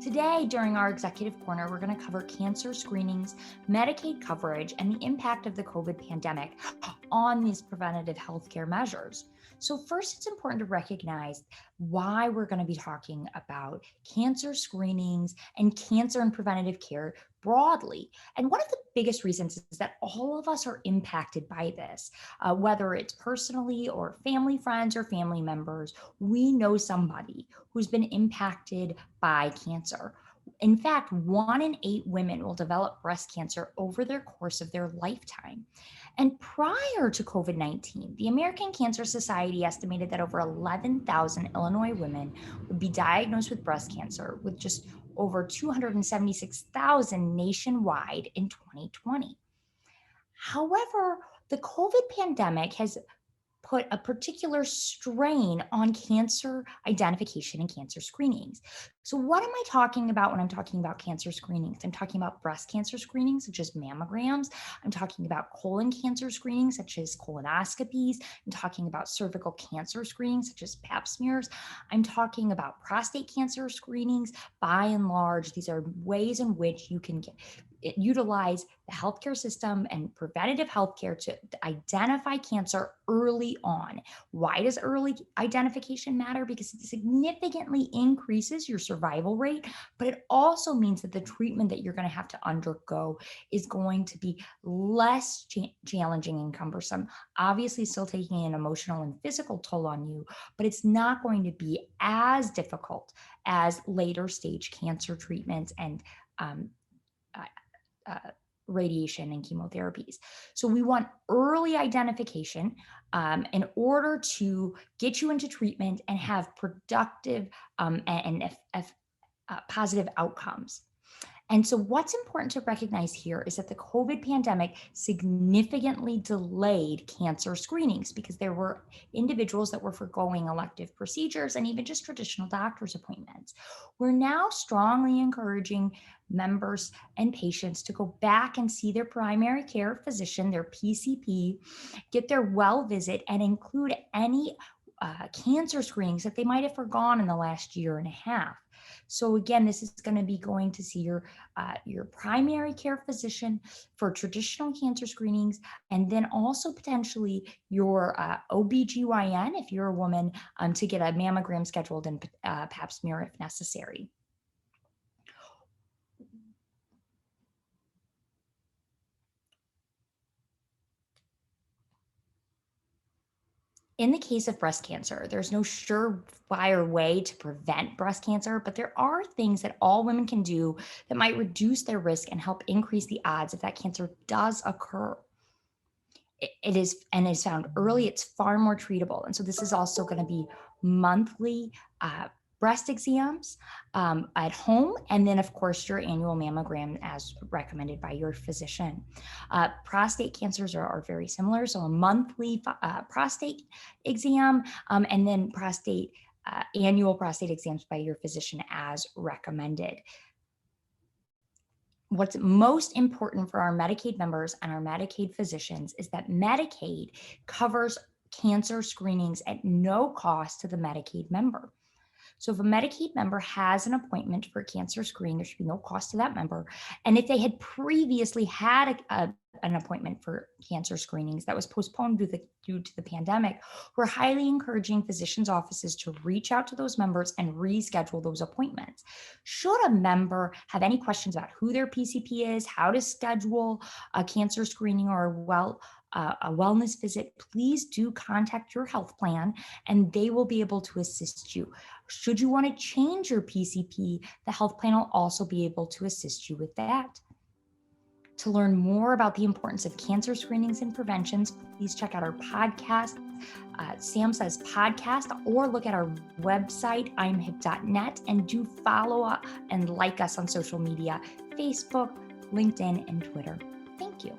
Today, during our Executive Corner, we're going to cover cancer screenings, Medicaid coverage, and the impact of the COVID pandemic on these preventative healthcare measures. So first, it's important to recognize why we're going to be talking about cancer screenings and cancer and preventative care broadly. And one of the biggest reasons is that all of us are impacted by this, whether it's personally or family friends or family members. We know somebody who's been impacted by cancer. In fact, 1 in 8 women will develop breast cancer over the course of their lifetime. And prior to COVID-19, the American Cancer Society estimated that over 11,000 Illinois women would be diagnosed with breast cancer, with just over 276,000 nationwide in 2020. However, the COVID pandemic has put a particular strain on cancer identification and cancer screenings. So what am I talking about when I'm talking about cancer screenings? I'm talking about breast cancer screenings, such as mammograms. I'm talking about colon cancer screenings, such as colonoscopies. I'm talking about cervical cancer screenings, such as pap smears. I'm talking about prostate cancer screenings. By and large, these are ways in which you can utilize the healthcare system and preventative healthcare to identify cancer early on. Why does early identification matter? Because it significantly increases your survival rate, but it also means that the treatment that you're going to have to undergo is going to be less challenging and cumbersome. Obviously, still taking an emotional and physical toll on you, but it's not going to be as difficult as later stage cancer treatments and radiation and chemotherapies. So we want early identification in order to get you into treatment and have productive and positive outcomes. And so what's important to recognize here is that the COVID pandemic significantly delayed cancer screenings because there were individuals that were forgoing elective procedures and even just traditional doctor's appointments. We're now strongly encouraging members and patients to go back and see their primary care physician, their PCP, get their well visit, and include any cancer screenings that they might have forgone in the last year and a half. So again, this is going to be going to see your primary care physician for traditional cancer screenings, and then also potentially your OBGYN, if you're a woman, to get a mammogram scheduled and pap smear if necessary. In the case of breast cancer, there's no surefire way to prevent breast cancer, but there are things that all women can do that might reduce their risk and help increase the odds if that cancer does occur. It is found early, it's far more treatable. And so this is also going to be monthly breast exams at home, and then of course your annual mammogram as recommended by your physician. Prostate cancers are very similar, so a monthly prostate exam and then annual prostate exams by your physician as recommended. What's most important for our Medicaid members and our Medicaid physicians is that Medicaid covers cancer screenings at no cost to the Medicaid member. So if a Medicaid member has an appointment for a cancer screening, there should be no cost to that member. And if they had previously had an appointment for cancer screenings that was postponed due to the pandemic, we're highly encouraging physicians' offices to reach out to those members and reschedule those appointments. Should a member have any questions about who their PCP is, how to schedule a cancer screening or a wellness visit, please do contact your health plan and they will be able to assist you. Should you want to change your PCP, the health plan will also be able to assist you with that. To learn more about the importance of cancer screenings and preventions, please check out our podcast, Sam Says Podcast, or look at our website, IAMHP.net, and do follow and like us on social media, Facebook, LinkedIn, and Twitter. Thank you.